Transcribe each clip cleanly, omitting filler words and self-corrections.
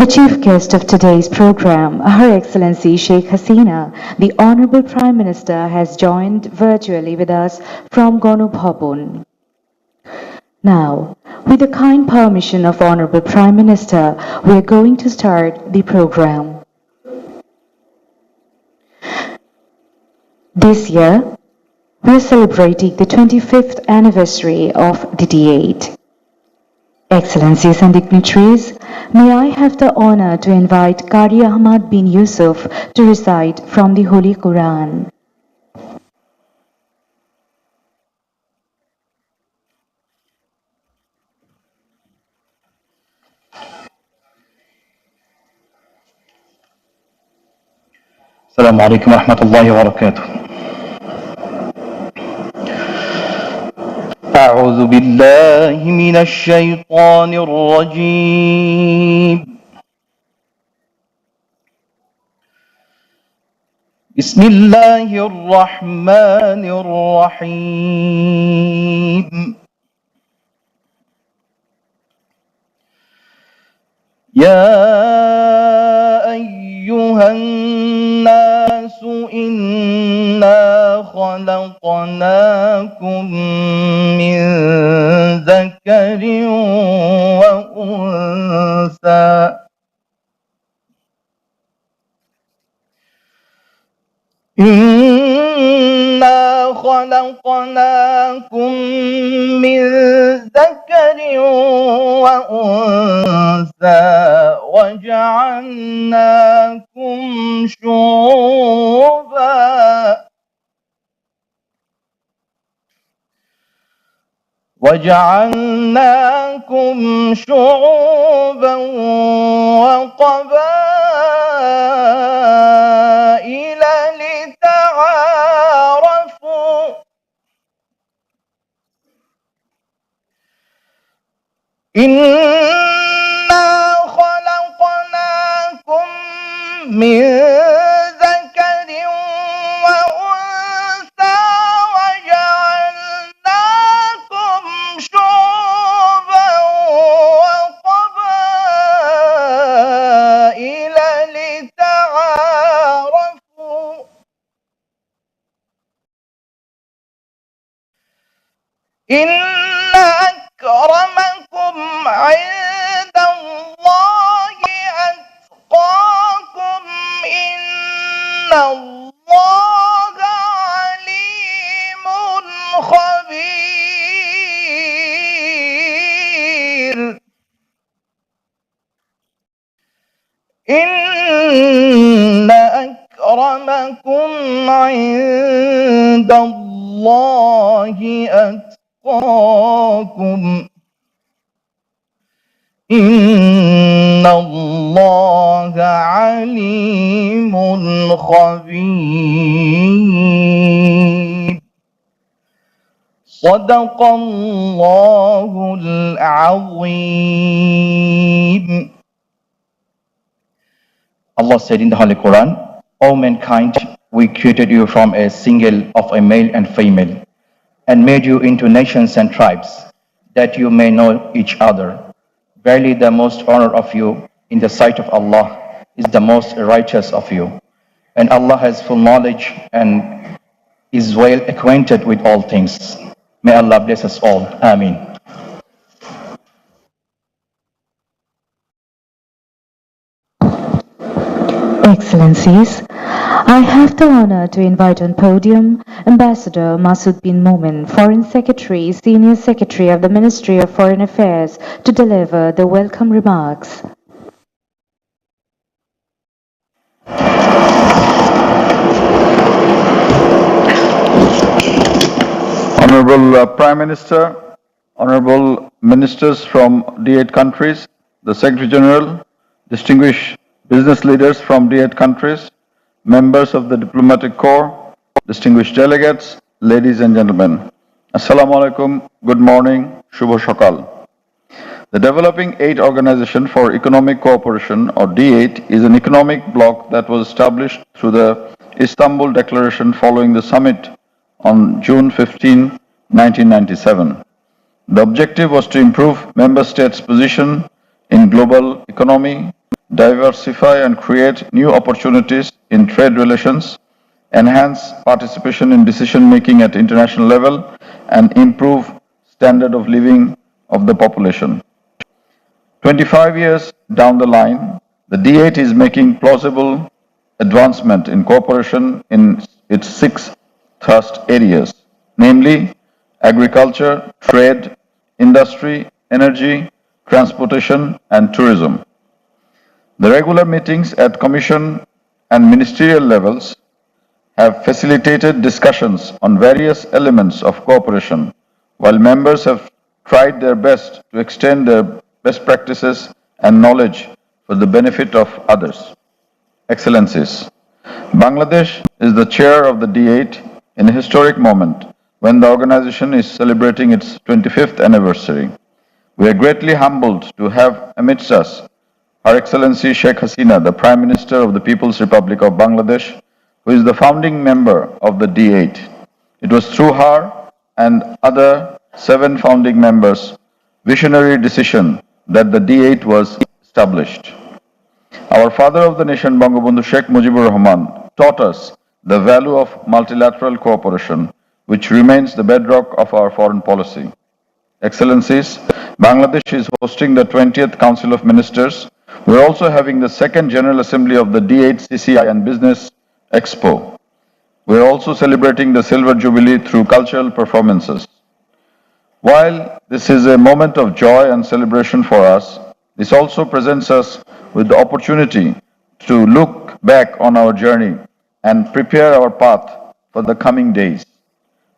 The chief guest of today's program, Her Excellency Sheikh Hasina, the Honorable Prime Minister, has joined virtually with us from Ganabhaban. Now, with the kind permission of Honorable Prime Minister, we are going to start the program. This year, we are celebrating the 25th anniversary of the D-8. Excellencies and dignitaries, may I have the honor to invite Qari Ahmad bin Yusuf to recite from the Holy Quran. السلام عليكم ورحمة الله وبركاته. أعوذ بالله من الشيطان الرجيم. بسم الله الرحمن الرحيم. يا أيها الناس إنا خلقناكم من ذكر وأنثى إنا خلقناكم من ذكر وأنثى وجعلناكم شعوبا وقبائل لتعارفوا إنا خلقناكم من ذكر وأنثى وجعلناكم شعوبا وقبائل لتعارفوا إن أكرمكم عند الله أتقاكم إن الله عليم خبير. إن أكرمكم عند الله أتقاكم إن الله عليم خبير. صدق الله العظيم. Allah said in the Holy Quran, O mankind, we created you from a single of a male and female, and made you into nations and tribes, that you may know each other. Verily the most honor of you in the sight of Allah is the most righteous of you. And Allah has full knowledge and is well acquainted with all things. May Allah bless us all. Ameen. Excellencies, I have the honor to invite on podium Ambassador Masood bin Momin, Foreign Secretary, Senior Secretary of the Ministry of Foreign Affairs, to deliver the welcome remarks. Honorable Prime Minister, Honorable Ministers from D-8 countries, the Secretary General, distinguished business leaders from D-8 countries, members of the Diplomatic Corps, distinguished delegates, ladies and gentlemen. Assalamu alaikum, good morning, Shubho Shakal. The Developing Aid Organization for Economic Cooperation, or D-8, is an economic bloc that was established through the Istanbul Declaration following the summit on June 15, 1997. The objective was to improve member states' position in global economy, diversify and create new opportunities in trade relations, enhance participation in decision-making at international level, and improve standard of living of the population. 25 years down the line, the D8 is making plausible advancement in cooperation in its six thrust areas, namely agriculture, trade, industry, energy, transportation, and tourism. The regular meetings at Commission and ministerial levels have facilitated discussions on various elements of cooperation, while members have tried their best to extend their best practices and knowledge for the benefit of others. Excellencies, Bangladesh is the chair of the D8 in a historic moment when the organization is celebrating its 25th anniversary. We are greatly humbled to have amidst us Her Excellency Sheikh Hasina, the Prime Minister of the People's Republic of Bangladesh, who is the founding member of the D8. It was through her and other 7 founding members' visionary decision that the D8 was established. Our father of the nation, Bangabandhu Sheikh Mujibur Rahman, taught us the value of multilateral cooperation, which remains the bedrock of our foreign policy. Excellencies, Bangladesh is hosting the 20th Council of Ministers. We are also having the second General Assembly of the D8 CCI and Business Expo. We are also celebrating the Silver Jubilee through cultural performances. While this is a moment of joy and celebration for us, this also presents us with the opportunity to look back on our journey and prepare our path for the coming days.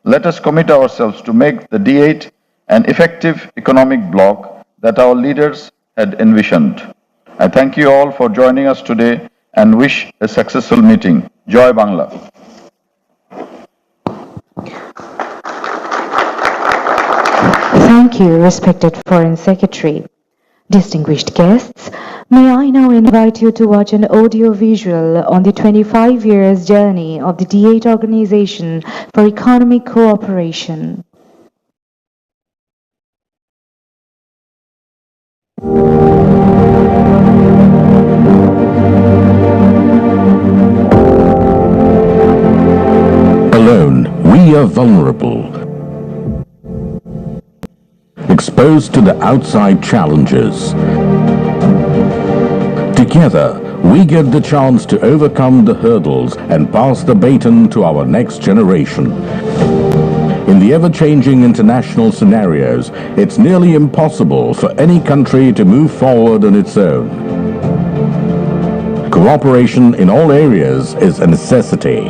Let us commit ourselves to make the D8 an effective economic bloc that our leaders had envisioned. I thank you all for joining us today and wish a successful meeting. Joy Bangla. Thank you, respected Foreign Secretary. Distinguished guests, may I now invite you to watch an audio-visual on the 25 years journey of the D8 Organization for Economic Cooperation. Alone, we are vulnerable, exposed to the outside challenges. Together, we get the chance to overcome the hurdles and pass the baton to our next generation. In the ever-changing international scenarios, it's nearly impossible for any country to move forward on its own. Cooperation in all areas is a necessity.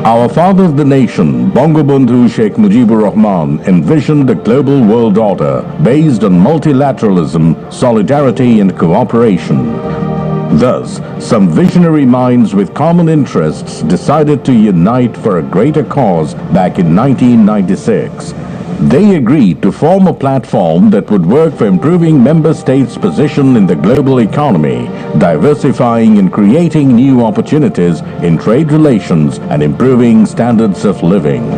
Our father of the nation, Bangabandhu Sheikh Mujibur Rahman, envisioned a global world order based on multilateralism, solidarity and cooperation. Thus, some visionary minds with common interests decided to unite for a greater cause back in 1996. They agreed to form a platform that would work for improving member states' position in the global economy, diversifying and creating new opportunities in trade relations and improving standards of living.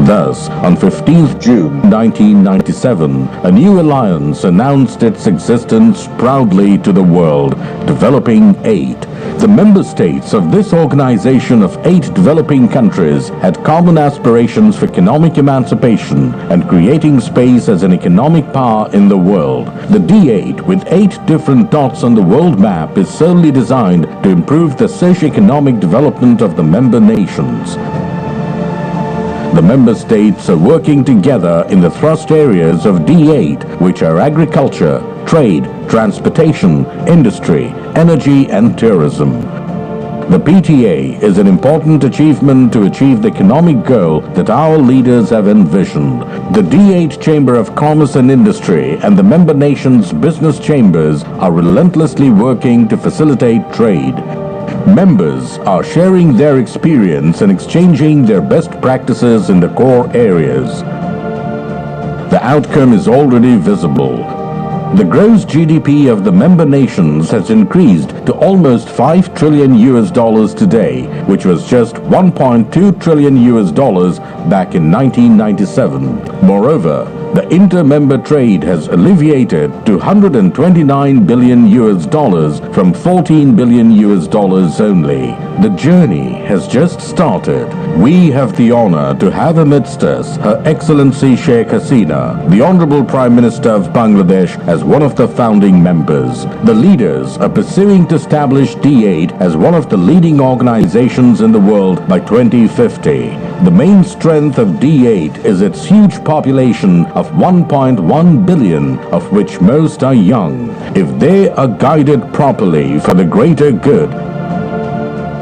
Thus, on 15th June 1997, a new alliance announced its existence proudly to the world, developing 8. The member states of this organization of 8 developing countries had common aspirations for economic emancipation and creating space as an economic power in the world. The D8, with 8 different dots on the world map, is solely designed to improve the socio-economic development of the member nations. The member states are working together in the thrust areas of D8, which are agriculture, trade, transportation, industry, energy and tourism. The PTA is an important achievement to achieve the economic goal that our leaders have envisioned. The D8 Chamber of Commerce and Industry and the member nations' business chambers are relentlessly working to facilitate trade. Members are sharing their experience and exchanging their best practices in the core areas. The outcome is already visible. The gross GDP of the member nations has increased to almost $5 trillion today, which was just $1.2 trillion back in 1997. Moreover, The inter-member trade has alleviated to $129 billion from $14 billion only. The journey has just started. We have the honor to have amidst us Her Excellency Sheikh Hasina, the Honorable Prime Minister of Bangladesh, as one of the founding members. The leaders are pursuing to establish D-8 as one of the leading organizations in the world by 2050. The main strength of D-8 is its huge population of 1.1 billion, of which most are young. If they are guided properly for the greater good,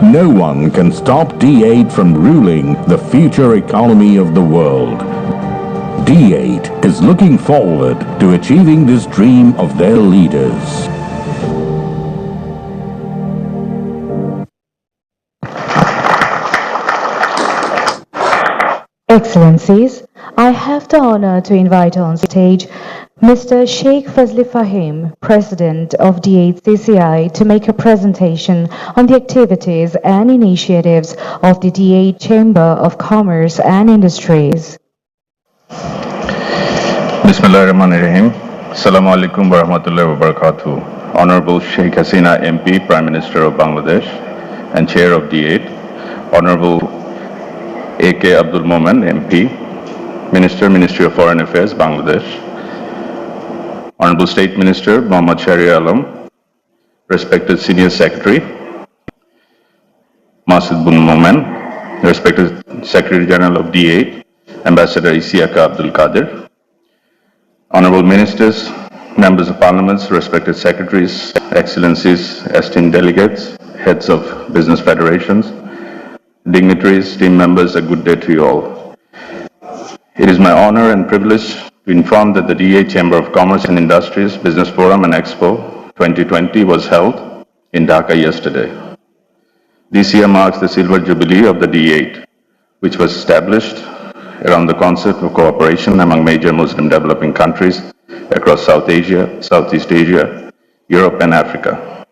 no one can stop D-8 from ruling the future economy of the world. D-8 is looking forward to achieving this dream of their leaders. Excellencies, I have the honor to invite on stage Mr. Sheikh Fazli Fahim, President of D-8 CCI, to make a presentation on the activities and initiatives of the D-8 Chamber of Commerce and Industries. Bismillahirrahmanirrahim. Assalamu alaikum wa rahmatullahi wa barakatuh. Honorable Sheikh Hasina MP, Prime Minister of Bangladesh and Chair of D-8, Honorable A.K. Abdul Momen, MP, Minister, Ministry of Foreign Affairs, Bangladesh, Honorable State Minister Muhammad Shahriar Alam, respected Senior Secretary Masood bin Momen, respected Secretary General of D-8, Ambassador Isiaka Abdul Qadir, Honorable Ministers, Members of Parliaments, respected Secretaries, Excellencies, esteemed delegates, heads of business federations, dignitaries, team members, a good day to you all. It is my honor and privilege to inform that the D-8 Chamber of Commerce and Industries Business Forum and Expo 2020 was held in Dhaka yesterday. This year marks the silver jubilee of the D-8, which was established around the concept of cooperation among major Muslim developing countries across South Asia, Southeast Asia, Europe and Africa.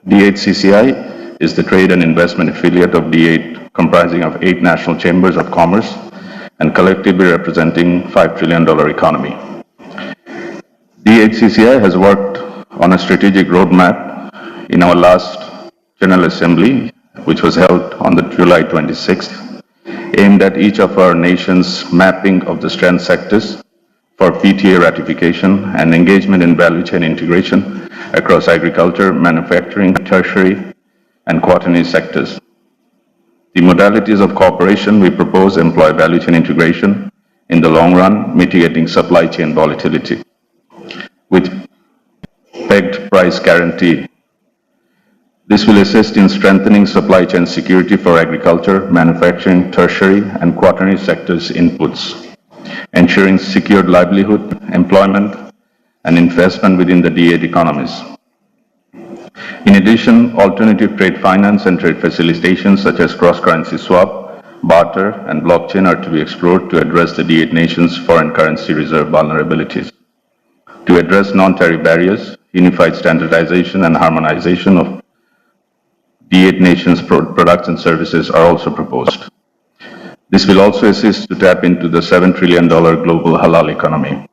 D-8 CCI is the trade and investment affiliate of D-8, comprising of 8 national chambers of commerce and collectively representing $5 trillion economy. D-8 CCI has worked on a strategic roadmap in our last General Assembly, which was held on the July 26th, aimed at each of our nations' mapping of the strength sectors for PTA ratification and engagement in value chain integration across agriculture, manufacturing, tertiary, and quaternary sectors. The modalities of cooperation we propose employ value chain integration in the long run, mitigating supply chain volatility with pegged price guarantee. This will assist in strengthening supply chain security for agriculture, manufacturing, tertiary, and quaternary sectors inputs, ensuring secured livelihood, employment, and investment within the D8 economies. In addition, alternative trade finance and trade facilitation such as cross-currency swap, barter, and blockchain are to be explored to address the D8 nations' foreign currency reserve vulnerabilities. To address non-tariff barriers, unified standardization and harmonization of D8 nations' products and services are also proposed. This will also assist to tap into the $7 trillion global halal economy.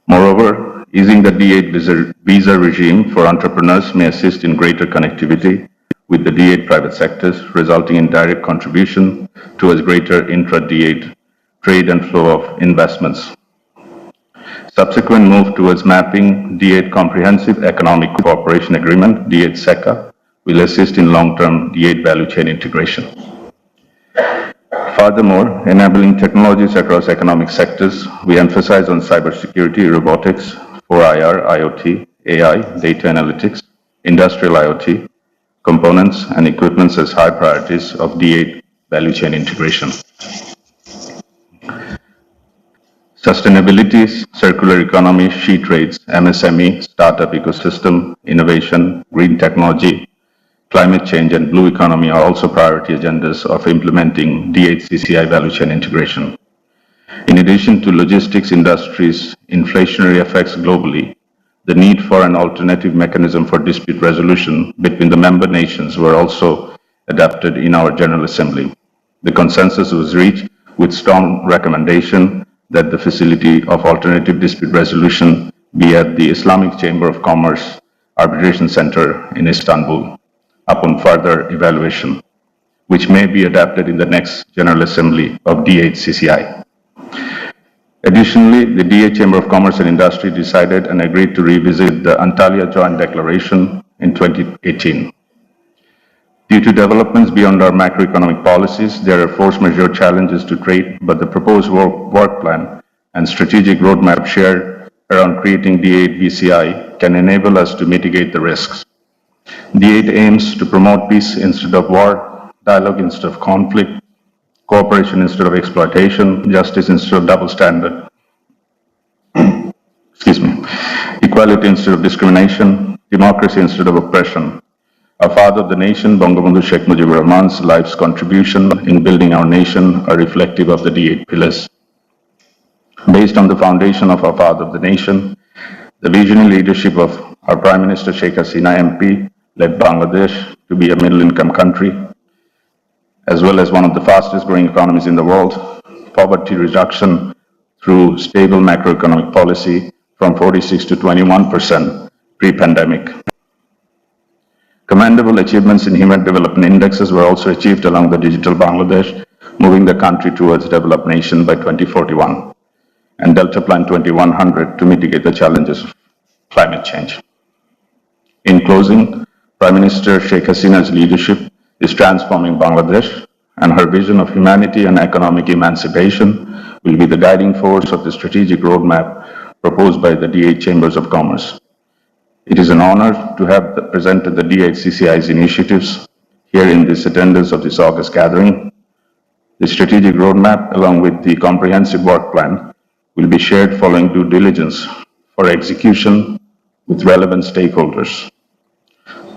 Moreover, easing the D8 visa regime for entrepreneurs may assist in greater connectivity with the D8 private sectors, resulting in direct contribution towards greater intra-D8 trade and flow of investments. Subsequent move towards mapping D8 Comprehensive Economic Cooperation Agreement, D8 SECA, will assist in long-term D8 value chain integration. Furthermore, enabling technologies across economic sectors, we emphasize on cybersecurity, robotics, 4IR, IoT, AI, data analytics, industrial IoT, components and equipments as high priorities of D8 value chain integration. Sustainability, circular economy, she trades, MSME, startup ecosystem, innovation, green technology, climate change and blue economy are also priority agendas of implementing D8 CCI value chain integration. In addition to logistics industries' inflationary effects globally, the need for an alternative mechanism for dispute resolution between the member nations were also adopted in our General Assembly. The consensus was reached with strong recommendation that the facility of alternative dispute resolution be at the Islamic Chamber of Commerce Arbitration Center in Istanbul upon further evaluation, which may be adapted in the next General Assembly of D-8 CCI. Additionally, the D-8 Chamber of Commerce and Industry decided and agreed to revisit the Antalya Joint Declaration in 2018. Due to developments beyond our macroeconomic policies, there are force majeure challenges to trade, but the proposed work plan and strategic roadmap shared around creating D-8 VCI can enable us to mitigate the risks. D-8 aims to promote peace instead of war, dialogue instead of conflict, cooperation instead of exploitation, justice instead of double standard, equality instead of discrimination, democracy instead of oppression. Our father of the nation, Bangabandhu Sheikh Mujibur Rahman's life's contribution in building our nation are reflective of the D-8 pillars. Based on the foundation of our father of the nation, the visionary leadership of our Prime Minister Sheikh Hasina MP led Bangladesh to be a middle-income country, as well as one of the fastest growing economies in the world, poverty reduction through stable macroeconomic policy from 46 to 21% pre-pandemic. Commendable achievements in human development indexes were also achieved along the digital Bangladesh, moving the country towards developed nation by 2041, and Delta Plan 2100 to mitigate the challenges of climate change. In closing, Prime Minister Sheikh Hasina's leadership is transforming Bangladesh, and her vision of humanity and economic emancipation will be the guiding force of the strategic roadmap proposed by the D-8 Chambers of Commerce. It is an honor to have presented the D-8 CCI's initiatives here in this attendance of this August gathering. The strategic roadmap, along with the comprehensive work plan, will be shared following due diligence for execution with relevant stakeholders.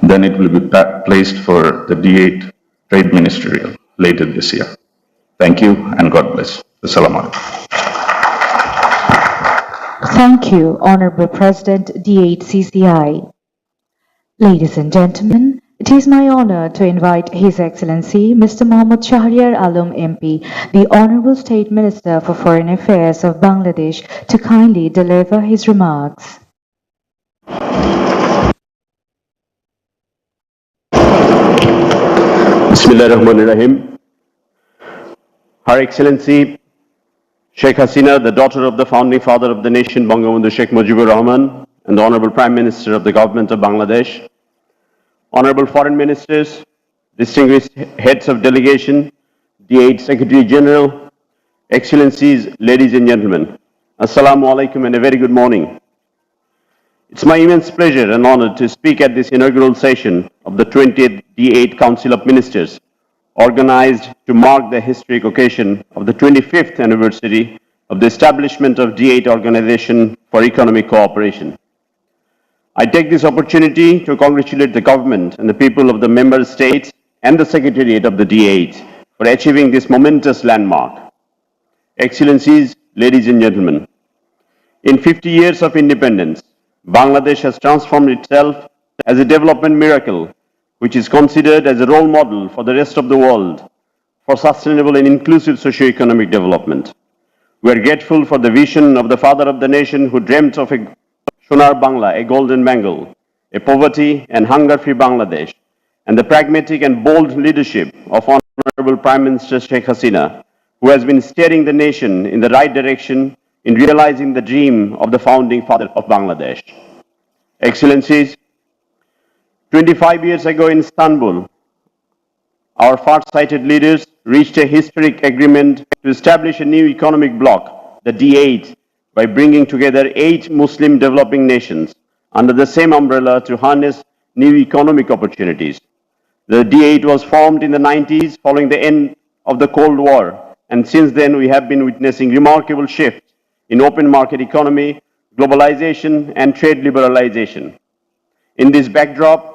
Then it will be placed for the D-8 Trade Ministerial later this year. Thank you and God bless. Assalamu alaikum. Thank you, Honorable President D-8 CCI. Ladies and gentlemen, it is my honor to invite His Excellency Mr. Mohammad Shahriar Alam MP, the Honorable State Minister for Foreign Affairs of Bangladesh, to kindly deliver his remarks. Bismillahirrahmanirrahim. Her Excellency Sheikh Hasina, the daughter of the founding father of the nation, Bangabandhu Sheikh Mujibur Rahman, and the Honorable Prime Minister of the Government of Bangladesh, Honorable Foreign Ministers, distinguished heads of delegation, D-8 Secretary General, Excellencies, ladies and gentlemen, Assalamu alaikum and a very good morning. It's my immense pleasure and honor to speak at this inaugural session of the 20th D-8 Council of Ministers, organized to mark the historic occasion of the 25th anniversary of the establishment of D-8 Organization for Economic Cooperation. I take this opportunity to congratulate the government and the people of the member states and the Secretariat of the D-8 for achieving this momentous landmark. Excellencies, ladies and gentlemen, in 50 years of independence, Bangladesh has transformed itself as a development miracle, which is considered as a role model for the rest of the world for sustainable and inclusive socio-economic development. We are grateful for the vision of the father of the nation who dreamt of a Sonar Bangla, a golden Bengal, a poverty and hunger-free Bangladesh, and the pragmatic and bold leadership of Honorable Prime Minister Sheikh Hasina, who has been steering the nation in the right direction in realizing the dream of the founding father of Bangladesh. Excellencies, 25 years ago in Istanbul, our far-sighted leaders reached a historic agreement to establish a new economic bloc, the D-8, by bringing together 8 Muslim developing nations under the same umbrella to harness new economic opportunities. The D-8 was formed in the 90s following the end of the Cold War, and since then we have been witnessing remarkable shifts in open market economy, globalization, and trade liberalization. In this backdrop,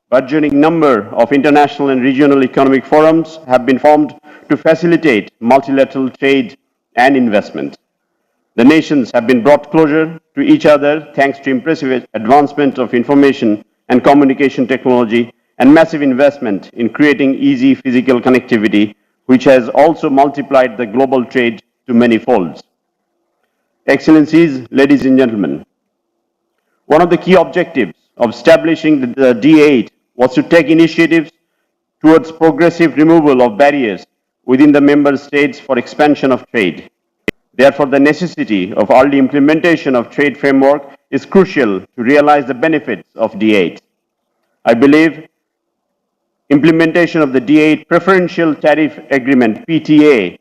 burgeoning number of international and regional economic forums have been formed to facilitate multilateral trade and investment. The nations have been brought closer to each other thanks to impressive advancement of information and communication technology and massive investment in creating easy physical connectivity, which has also multiplied the global trade to many folds. Excellencies, ladies and gentlemen, one of the key objectives of establishing the D8 was to take initiatives towards progressive removal of barriers within the member states for expansion of trade. Therefore, the necessity of early implementation of trade framework is crucial to realize the benefits of D8. I believe implementation of the D8 Preferential Tariff Agreement (PTA)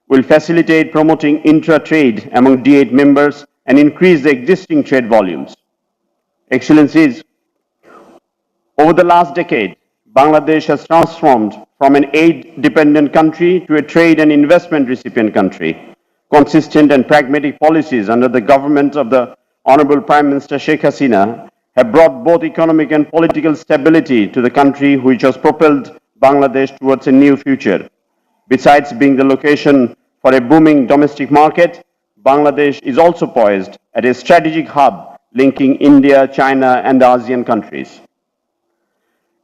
will facilitate promoting intra-trade among D8 members and increase the existing trade volumes. Excellencies, over the last decade, Bangladesh has transformed from an aid-dependent country to a trade and investment recipient country. Consistent and pragmatic policies under the government of the Honorable Prime Minister Sheikh Hasina have brought both economic and political stability to the country, which has propelled Bangladesh towards a new future. Besides being the location for a booming domestic market, Bangladesh is also poised as a strategic hub linking India, China, and the ASEAN countries.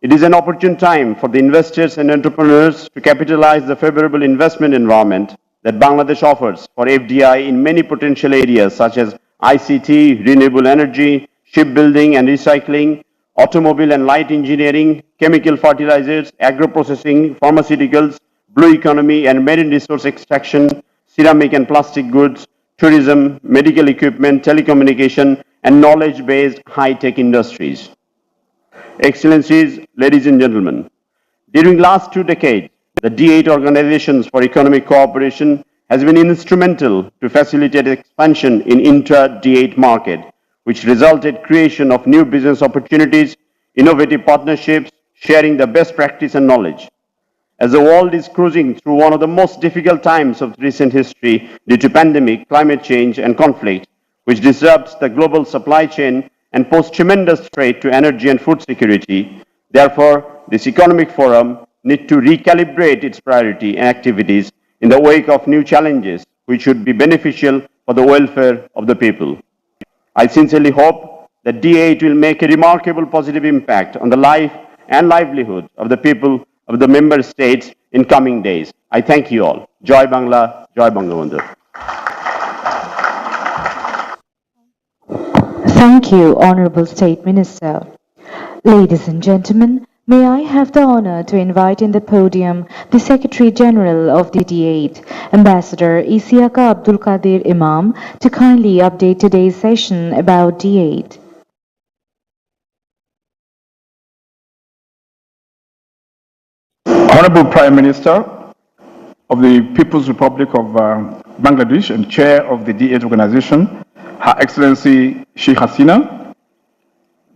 It is an opportune time for the investors and entrepreneurs to capitalize the favorable investment environment that Bangladesh offers for FDI in many potential areas such as ICT, renewable energy, shipbuilding and recycling, automobile and light engineering, chemical fertilizers, agro-processing, pharmaceuticals, blue economy and marine resource extraction, ceramic and plastic goods, tourism, medical equipment, telecommunication, and knowledge-based high-tech industries. Excellencies, ladies and gentlemen, during the last 2 decades, the D8 Organizations for Economic Cooperation has been instrumental to facilitate expansion in intra-D8 market, which resulted creation of new business opportunities, innovative partnerships, sharing the best practice and knowledge. As the world is cruising through one of the most difficult times of recent history due to pandemic, climate change, and conflict, which disrupts the global supply chain and pose tremendous threat to energy and food security, therefore, this economic forum needs to recalibrate its priority and activities in the wake of new challenges, which should be beneficial for the welfare of the people. I sincerely hope that D8 will make a remarkable positive impact on the life and livelihood of the people of the member states in coming days. I thank you all. Joy Bangla, Joy Bangabandhu. Thank you, Honorable State Minister. Ladies and gentlemen, may I have the honor to invite in the podium the Secretary General of the D8, Ambassador Isiaka Abdul Qadir Imam, to kindly update today's session about D8. Honorable Prime Minister of the People's Republic of Bangladesh and Chair of the D8 organization, Her Excellency Sheikh Hasina,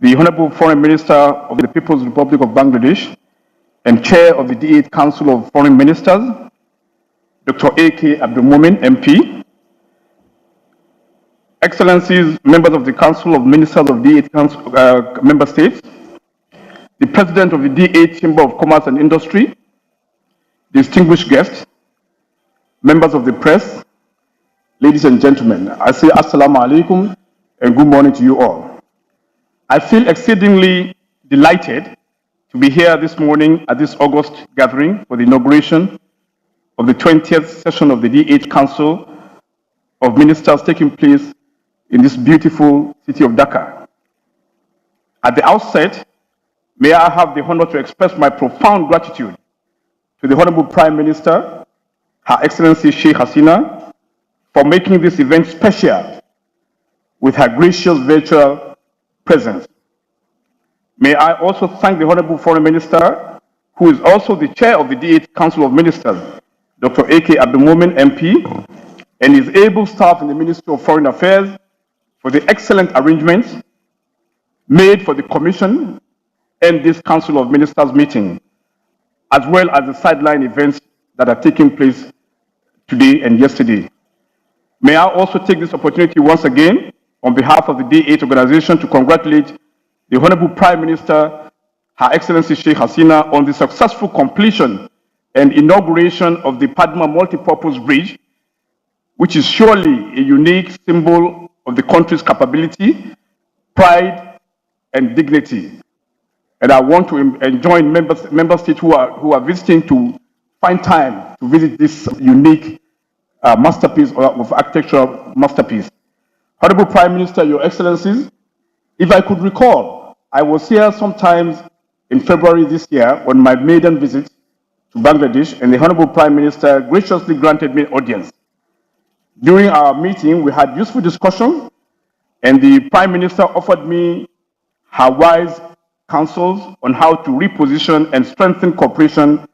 the Honorable Foreign Minister of the People's Republic of Bangladesh and Chair of the D8 Council of Foreign Ministers, Dr. A.K. Abdul Momin, MP, Excellencies, members of the Council of Ministers of D8 member states, the President of the D8 Chamber of Commerce and Industry, distinguished guests, members of the press, ladies and gentlemen, I say Assalamu alaikum and good morning to you all. I feel exceedingly delighted to be here this morning at this August gathering for the inauguration of the 20th session of the D8 Council of Ministers taking place in this beautiful city of Dhaka. At the outset, may I have the honor to express my profound gratitude to the Honorable Prime Minister, Her Excellency Sheikh Hasina, for making this event special with her gracious virtual presence. May I also thank the Honorable Foreign Minister, who is also the Chair of the D8 Council of Ministers, Dr. A.K. Abdul Momin, MP, and his able staff in the Ministry of Foreign Affairs for the excellent arrangements made for the Commission and this Council of Ministers meeting, as well as the sideline events that are taking place today and yesterday. May I also take this opportunity once again, on behalf of the D8 organization, to congratulate the Honorable Prime Minister, Her Excellency Sheikh Hasina, on the successful completion and inauguration of the Padma Multipurpose Bridge, which is surely a unique symbol of the country's capability, pride, and dignity. And I want to enjoin member states who are visiting to find time to visit this unique masterpiece of architectural masterpiece. Honorable Prime Minister, Your Excellencies, if I could recall, I was here sometimes in February this year on my maiden visit to Bangladesh, and the Honorable Prime Minister graciously granted me audience. During our meeting, we had useful discussions, and the Prime Minister offered me her wise counsels on how to reposition and strengthen cooperation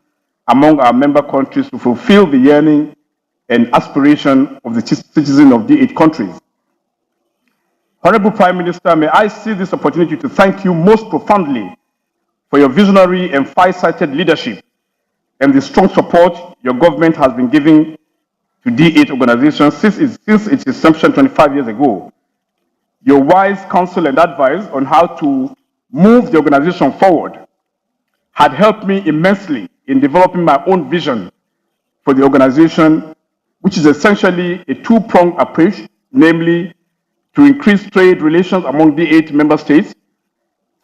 among our member countries to fulfill the yearning and aspiration of the citizens of the 8 countries. Honorable Prime Minister, may I seize this opportunity to thank you most profoundly for your visionary and far-sighted leadership and the strong support your government has been giving to D8 organization since its inception 25 years ago. Your wise counsel and advice on how to move the organization forward had helped me immensely in developing my own vision for the organization, which is essentially a two-pronged approach, namely to increase trade relations among the 8 member states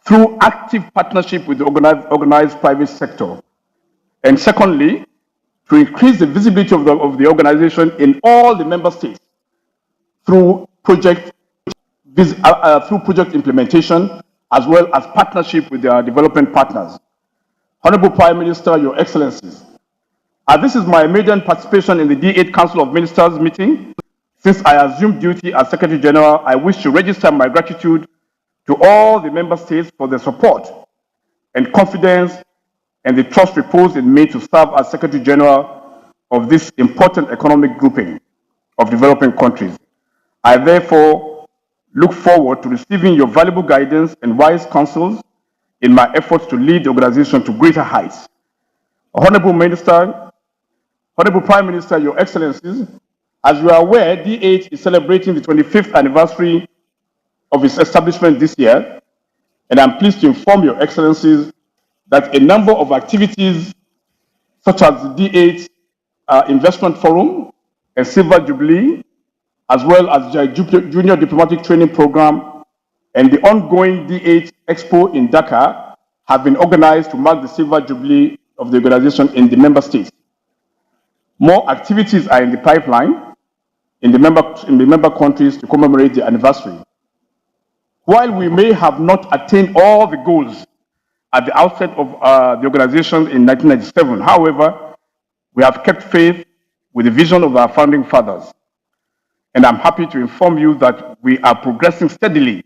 through active partnership with the organized private sector. And secondly, to increase the visibility of the organization in all the member states through project implementation as well as partnership with their development partners. Honorable Prime Minister, Your Excellencies, this is my maiden participation in the D8 Council of Ministers meeting. Since I assumed duty as Secretary General, I wish to register my gratitude to all the member states for their support and confidence and the trust reposed in me to serve as Secretary General of this important economic grouping of developing countries. I therefore look forward to receiving your valuable guidance and wise counsels in my efforts to lead the organization to greater heights. Honorable Prime Minister, Your Excellencies, as you are aware, D8 is celebrating the 25th anniversary of its establishment this year, and I'm pleased to inform Your Excellencies that a number of activities such as the D8 Investment Forum and Silver Jubilee, as well as the Junior Diplomatic Training Program and the ongoing D8 Expo in Dhaka have been organized to mark the Silver Jubilee of the organization in the member states. More activities are in the pipeline in the member countries to commemorate the anniversary. While we may have not attained all the goals at the outset of the organization in 1997, however, we have kept faith with the vision of our founding fathers. And I'm happy to inform you that we are progressing steadily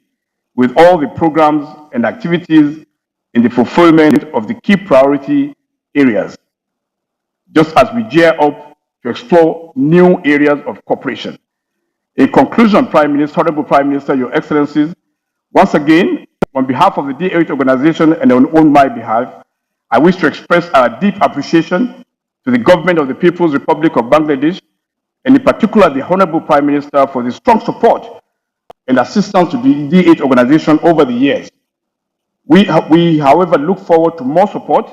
with all the programs and activities in the fulfillment of the key priority areas, just as we gear up to explore new areas of cooperation. In conclusion, Honorable Prime Minister, Your Excellencies, once again, on behalf of the D8 organization and on my behalf, I wish to express our deep appreciation to the government of the People's Republic of Bangladesh, and in particular the Honorable Prime Minister for the strong support and assistance to the D8 organization over the years. We, however, look forward to more support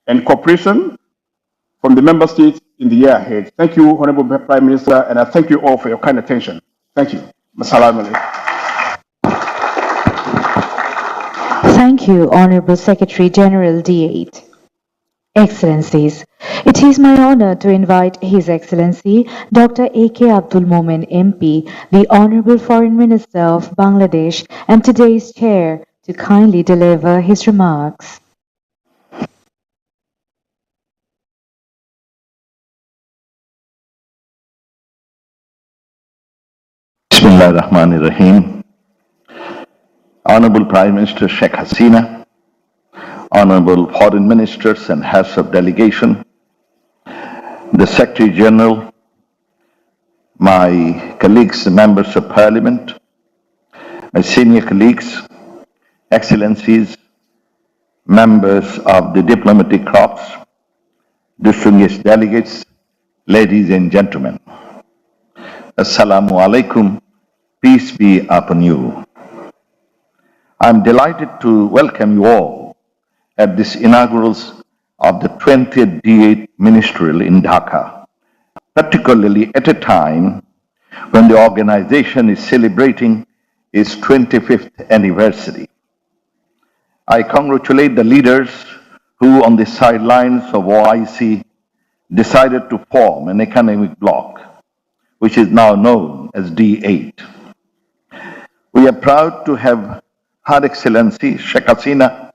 and cooperation from the member states in the year ahead. Thank you, Honorable Prime Minister, and I thank you all for your kind attention. Thank you. Assalamu alaikum. Thank you, Honorable Secretary General D8. Excellencies, it is my honor to invite His Excellency Dr. A.K. Abdul Momen MP, the Honorable Foreign Minister of Bangladesh and today's Chair, to kindly deliver his remarks. Bismillah ar-Rahman ar-Rahim. Honorable Prime Minister Sheikh Hasina, Honorable Foreign Ministers and Heads of Delegation, the Secretary General, my colleagues, members of Parliament, my senior colleagues, Excellencies, members of the diplomatic corps, distinguished delegates, ladies and gentlemen. Assalamu alaikum, peace be upon you. I'm delighted to welcome you all at this inaugural of the 20th D8 Ministerial in Dhaka, particularly at a time when the organization is celebrating its 25th anniversary. I congratulate the leaders who, on the sidelines of OIC, decided to form an economic bloc, which is now known as D8. We are proud to have Her Excellency Sheikh Hasina,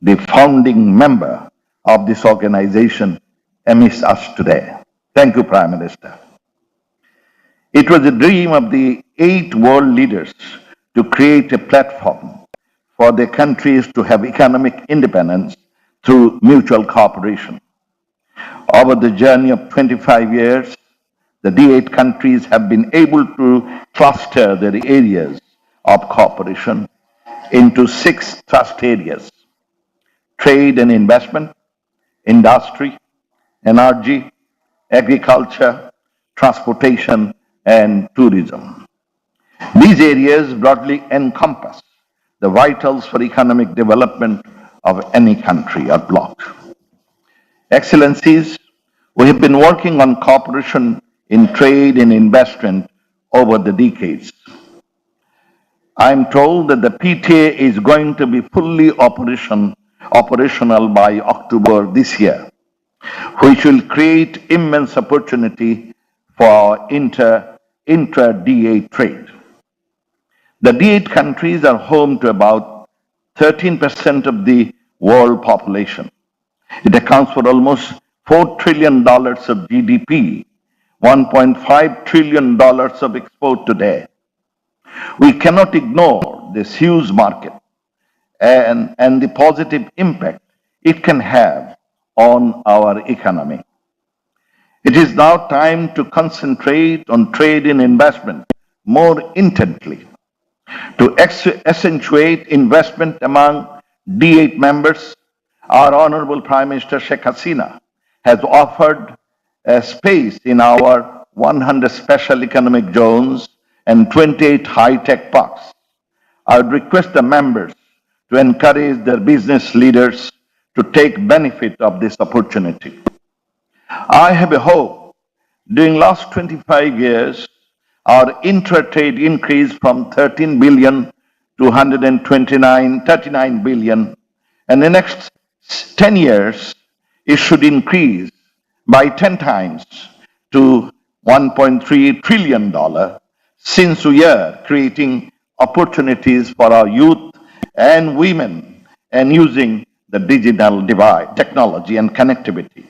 the founding member of this organization, amidst us today. Thank you, Prime Minister. It was a dream of the 8 world leaders to create a platform for their countries to have economic independence through mutual cooperation. Over the journey of 25 years, the D8 countries have been able to cluster their areas of cooperation into 6 thrust areas: trade and investment, industry, energy, agriculture, transportation, and tourism. These areas broadly encompass the vitals for economic development of any country or bloc. Excellencies, we have been working on cooperation in trade and investment over the decades. I am told that the PTA is going to be fully operational by October this year, which will create immense opportunity for intra-D8 trade. The D8 countries are home to about 13% of the world population. It accounts for almost $4 trillion of GDP, $1.5 trillion of export today. We cannot ignore this huge market and the positive impact it can have on our economy. It is now time to concentrate on trade and investment more intently. To accentuate investment among D8 members, our Honorable Prime Minister Sheikh Hasina has offered a space in our 100 special economic zones and 28 high-tech parks. I would request the members to encourage their business leaders to take benefit of this opportunity. I have a hope during last 25 years, our intra-trade increased from 13 billion to 39 billion, and the next 10 years, it should increase by 10 times to $1.3 trillion, since we are creating opportunities for our youth and women and using the digital divide, technology and connectivity.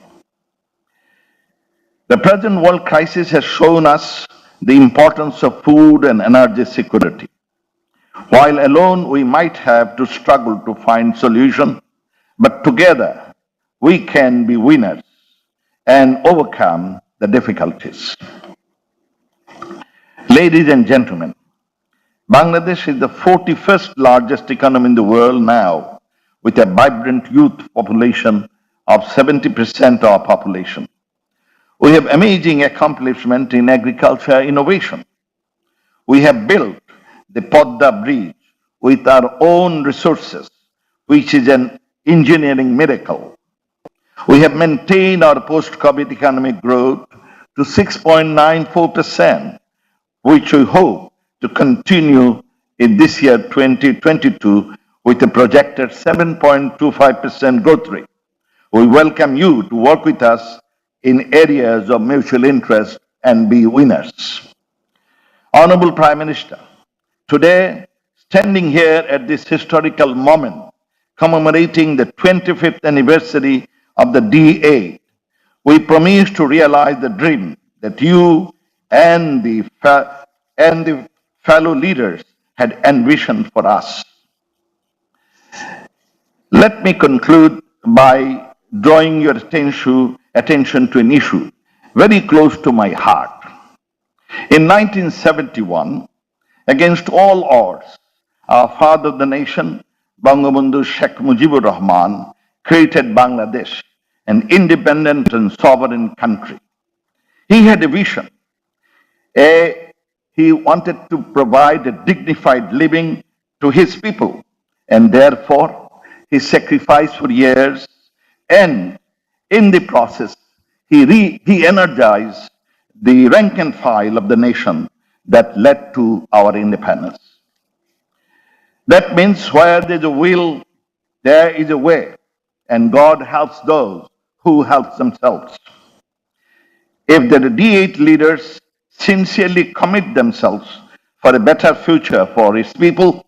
The present world crisis has shown us the importance of food and energy security. While alone we might have to struggle to find solutions, but together we can be winners and overcome the difficulties. Ladies and gentlemen, Bangladesh is the 41st largest economy in the world now, with a vibrant youth population of 70% of our population. We have amazing accomplishment in agriculture innovation. We have built the Podda Bridge with our own resources, which is an engineering miracle. We have maintained our post-COVID economic growth to 6.94%, which we hope to continue in this year 2022 with a projected 7.25% growth rate. We welcome you to work with us in areas of mutual interest and be winners. Honorable Prime Minister, today, standing here at this historical moment, commemorating the 25th anniversary of the D8, we promise to realize the dream that you and the fellow leaders had envisioned for us. Let me conclude by drawing your attention to an issue very close to my heart. In 1971, against all odds, our father of the nation, Bangabandhu Sheikh Mujibur Rahman, created Bangladesh, an independent and sovereign country. He had a vision. He wanted to provide a dignified living to his people, and therefore he sacrificed for years, and in the process, he energized the rank and file of the nation that led to our independence. That means where there's a will, there is a way, and God helps those who help themselves. If the D8 leaders sincerely commit themselves for a better future for its people.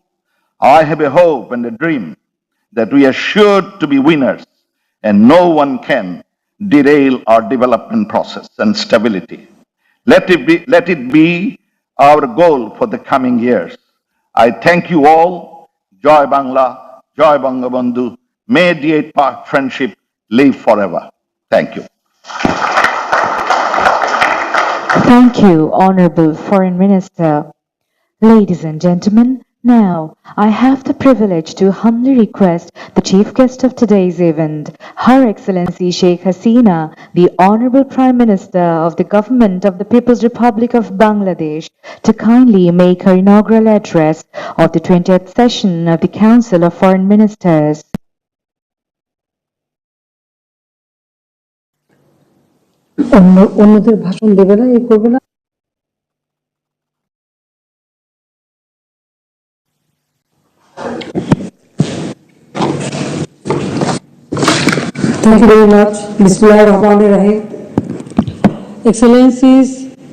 I have a hope and a dream that we are sure to be winners and no one can derail our development process and stability. Let it be our goal for the coming years. I thank you all. Joy Bangla, Joy Bangabandhu. May D-8 friendship live forever. Thank you. Thank you, Honorable Foreign Minister. Ladies and gentlemen, now I have the privilege to humbly request the chief guest of today's event, Her Excellency Sheikh Hasina, the Honorable Prime Minister of the Government of the People's Republic of Bangladesh, to kindly make her inaugural address of the 20th session of the Council of Foreign Ministers. অন্যদের ভাষণ দেবে না, এই করবে না। Thank you very much. Bismillahirrahmanirrahim. Excellencies,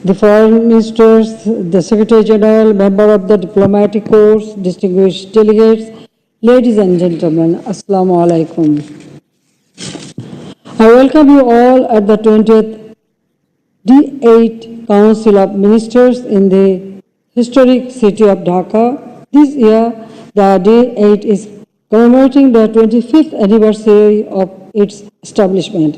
the Foreign Ministers, the Secretary General, member of the Diplomatic Corps, distinguished delegates, ladies and gentlemen, Assalamu alaikum. I welcome you all at the 20th D-8 Council of Ministers in the historic city of Dhaka. This year, the D-8 is commemorating the 25th anniversary of its establishment.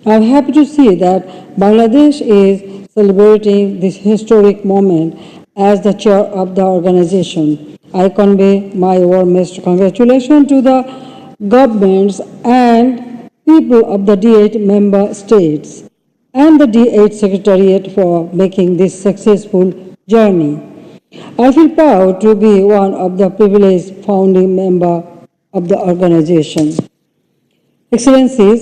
I am happy to see that Bangladesh is celebrating this historic moment as the chair of the organization. I convey my warmest congratulations to the governments and people of the D-8 member states and the D-8 Secretariat for making this successful journey. I feel proud to be one of the privileged founding member of the organization. Excellencies,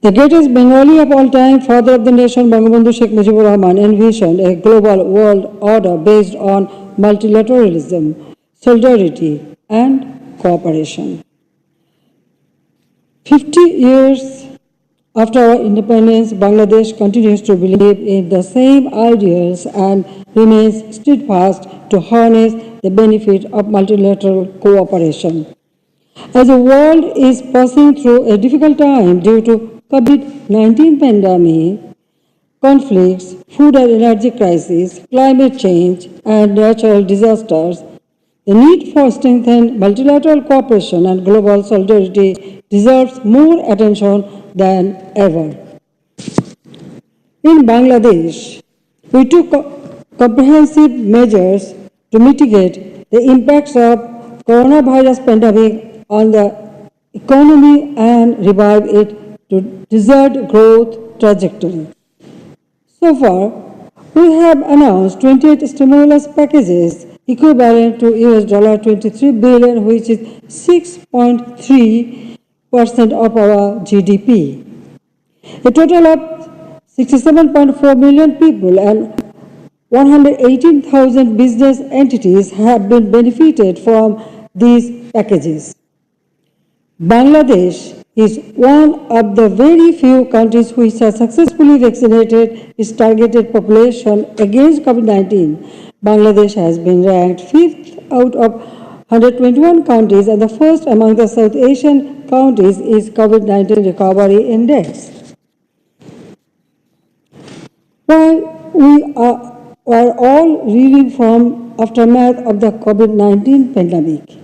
the greatest Bengali of all time, father of the nation, Bangabandhu Sheikh Mujibur Rahman, envisioned a global world order based on multilateralism, solidarity, and cooperation. 50 years after our independence, Bangladesh continues to believe in the same ideals and remains steadfast to harness the benefit of multilateral cooperation. As the world is passing through a difficult time due to COVID-19 pandemic, conflicts, food and energy crisis, climate change, and natural disasters, the need for strengthened multilateral cooperation and global solidarity deserves more attention than ever. In Bangladesh, we took comprehensive measures to mitigate the impacts of coronavirus pandemic on the economy and revive it to desired growth trajectory. So far, we have announced 28 stimulus packages equivalent to $23 billion, which is 6.3% of our GDP. A total of 67.4 million people and 118,000 business entities have been benefited from these packages. Bangladesh is one of the very few countries which has successfully vaccinated its targeted population against COVID-19. Bangladesh has been ranked 5th out of 121 countries and the first among the South Asian countries is COVID-19 recovery index. While we are all reeling from aftermath of the COVID-19 pandemic,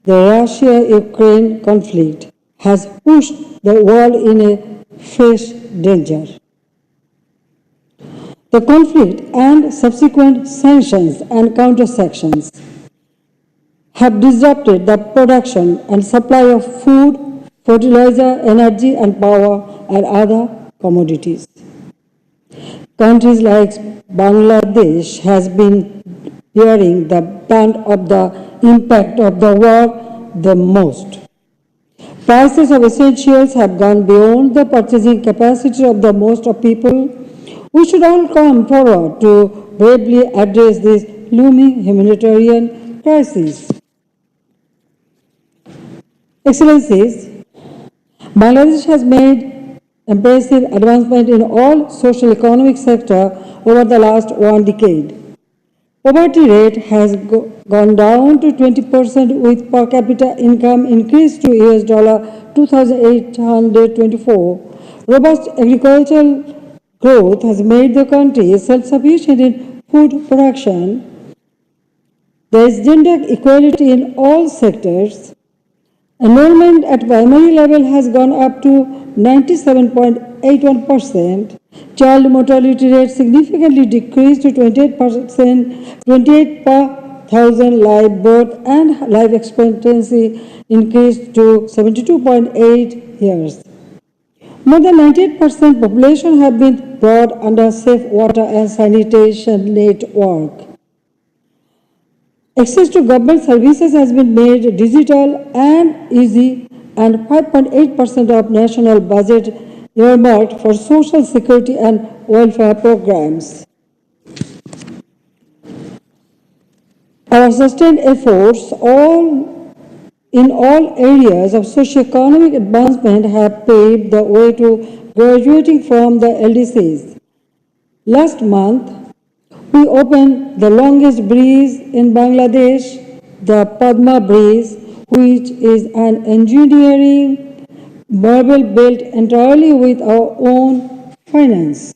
the Russia-Ukraine conflict has pushed the world in a fresh danger. The conflict and subsequent sanctions and counter-sanctions have disrupted the production and supply of food, fertilizer, energy and power and other commodities. Countries like Bangladesh has been bearing the brunt of the impact of the war the most. Prices of essentials have gone beyond the purchasing capacity of the most of people. We should all come forward to bravely address this looming humanitarian crisis. Excellencies, Bangladesh has made impressive advancement in all social economic sector over the last 1 decade. Poverty rate has gone down to 20% with per capita income increased to $2,824. Robust agricultural growth has made the country self-sufficient in food production. There is gender equality in all sectors. Enrollment at primary level has gone up to 97.81%. Child mortality rate significantly decreased to 28%, 28 per thousand live birth, and life expectancy increased to 72.8 years. More than 98% population have been brought under safe water and sanitation network. Access to government services has been made digital and easy, and 5.8% of national budget earmarked for social security and welfare programs. Our sustained efforts in all areas of socio-economic advancement have paved the way to graduating from the LDCs. Last month, we opened the longest bridge in Bangladesh, the Padma Bridge, which is an engineering marvel built entirely with our own finance.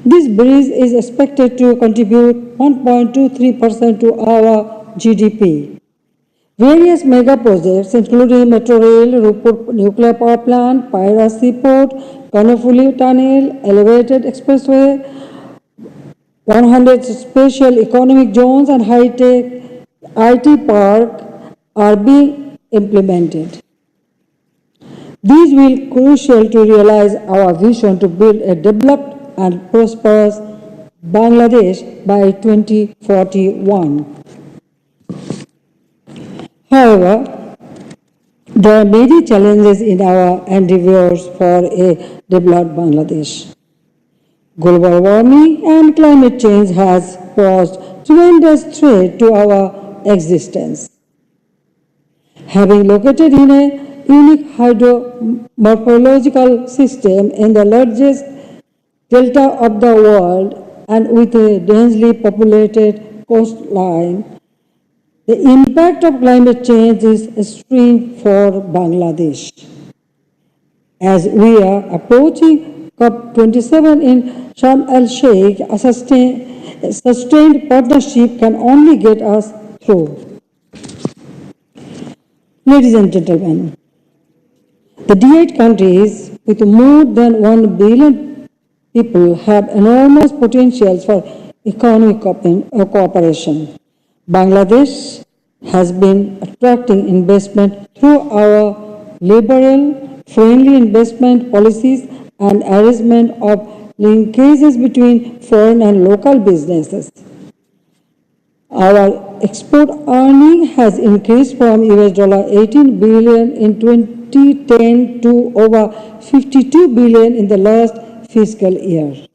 This bridge is expected to contribute 1.23% to our GDP. Various mega projects, including Metro Rail, Rupur Nuclear Power Plant, Paira Seaport, Kanafuli Tunnel, Elevated Expressway, 100 special economic zones, and high-tech IT park are being implemented. These will be crucial to realize our vision to build a developed and prosperous Bangladesh by 2041. However, there are many challenges in our endeavors for a developed Bangladesh. Global warming and climate change has posed tremendous threat to our existence. Having located in a unique hydromorphological system in the largest delta of the world and with a densely populated coastline, the impact of climate change is extreme for Bangladesh. As we are approaching COP27 in Sharm el-Sheikh, a sustained partnership can only get us through. Ladies and gentlemen, the D8 countries with more than 1 billion people have enormous potentials for economic cooperation. Bangladesh has been attracting investment through our liberal, friendly investment policies and arrangement of linkages between foreign and local businesses. Our export earning has increased from $18 billion in 2010 to over $52 billion in the last fiscal year.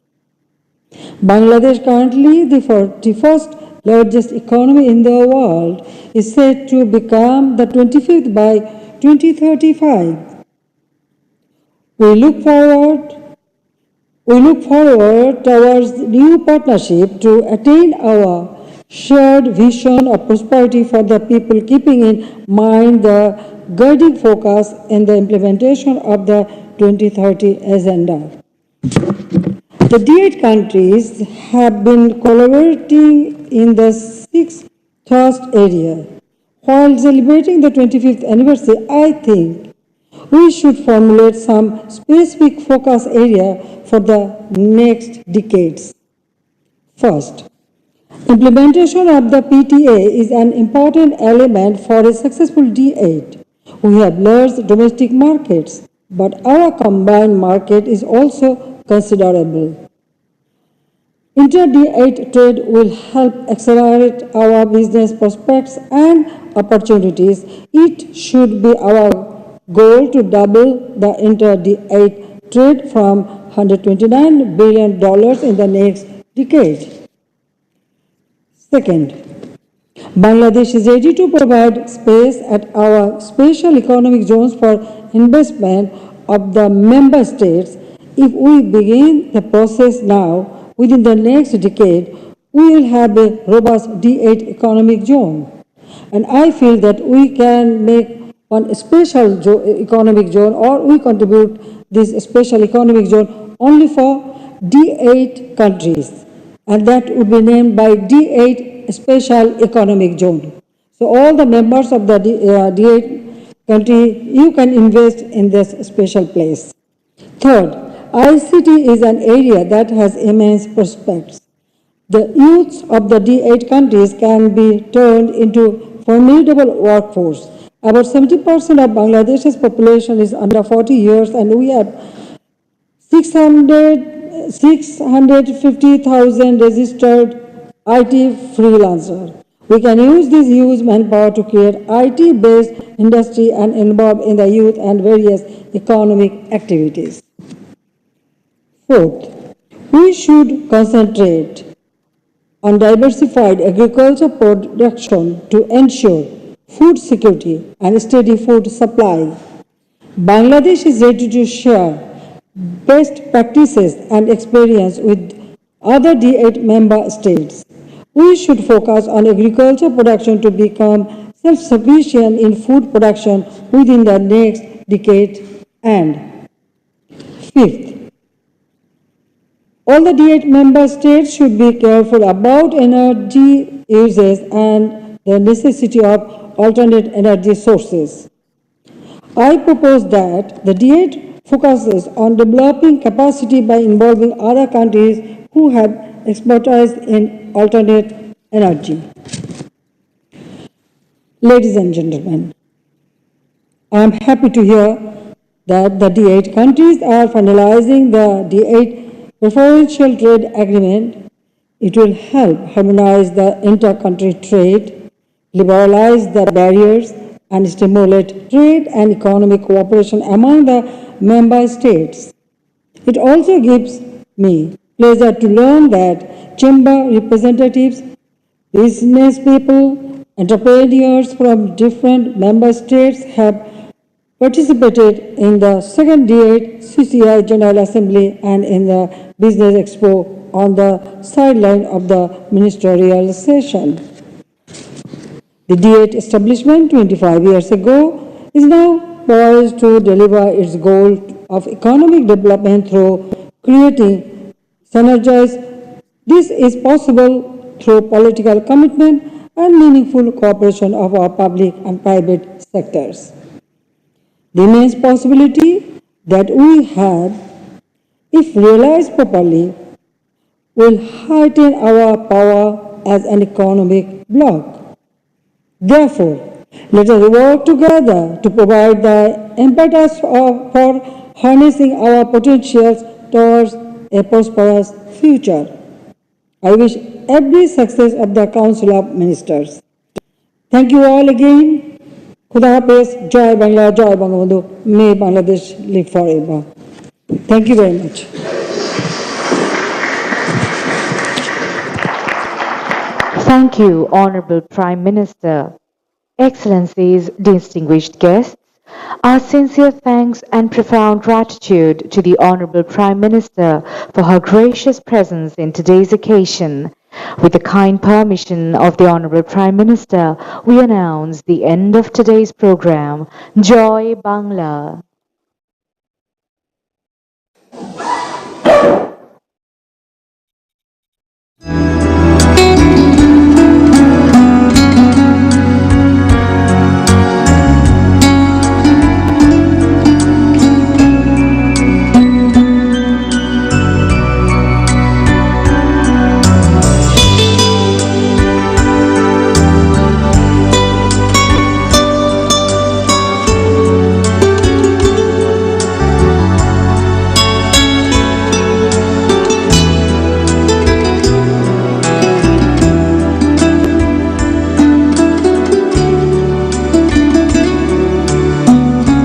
Bangladesh, currently the 41st largest economy in the world, is set to become the 25th by 2035. We look forward towards new partnership to attain our shared vision of prosperity for the people, keeping in mind the guiding focus in the implementation of the 2030 agenda. The D8 countries have been collaborating in the 6 thrust area. While celebrating the 25th anniversary, I think we should formulate some specific focus area for the next decades. First, implementation of the PTA is an important element for a successful D8. We have large domestic markets, but our combined market is also considerable. Inter-D8 trade will help accelerate our business prospects and opportunities. It should be our goal to double the inter-D8 trade from $129 billion in the next decade. Second, Bangladesh is ready to provide space at our special economic zones for investment of the member states, if we begin the process now, within the next decade, we will have a robust D8 economic zone. And I feel that we can make one special economic zone, or we contribute this special economic zone only for D8 countries, and that would be named by D8 Special Economic Zone. So all the members of the D8 country, you can invest in this special place. Third, ICT is an area that has immense prospects. The youths of the D8 countries can be turned into formidable workforce. About 70% of Bangladesh's population is under 40 years, and we have 650,000 registered IT freelancers. We can use this huge manpower to create IT-based industry and involve in the youth and various economic activities. Fourth, we should concentrate on diversified agriculture production to ensure food security and steady food supply. Bangladesh is ready to share best practices and experience with other D8 member states. We should focus on agriculture production to become self-sufficient in food production within the next decade. And fifth, all the D8 member states should be careful about energy uses and the necessity of alternate energy sources. I propose that the D8 focuses on developing capacity by involving other countries who have expertise in alternate energy. Ladies and gentlemen, I am happy to hear that the D8 countries are finalizing the D8 preferential trade agreement. It will help harmonize the inter-country trade, liberalize the barriers, and stimulate trade and economic cooperation among the member states. It also gives me pleasure to learn that chamber representatives, business people, entrepreneurs from different member states have participated in the second D8 CCI General Assembly and in the Business Expo on the sideline of the ministerial session. The D8 establishment 25 years ago is now poised to deliver its goal of economic development through creating synergies. This is possible through political commitment and meaningful cooperation of our public and private sectors. The immense possibility that we have, if realized properly, will heighten our power as an economic bloc. Therefore, let us work together to provide the impetus for harnessing our potentials towards a prosperous future. I wish every success of the Council of Ministers. Thank you all again. Khuda Hafiz, Jai Bangla, Jai Bangabandhu. May Bangladesh live forever. Thank you very much. Thank you, Honorable Prime Minister. Excellencies, distinguished guests, our sincere thanks and profound gratitude to the Honorable Prime Minister for her gracious presence in today's occasion. With the kind permission of the Honorable Prime Minister, we announce the end of today's program. Joy Bangla!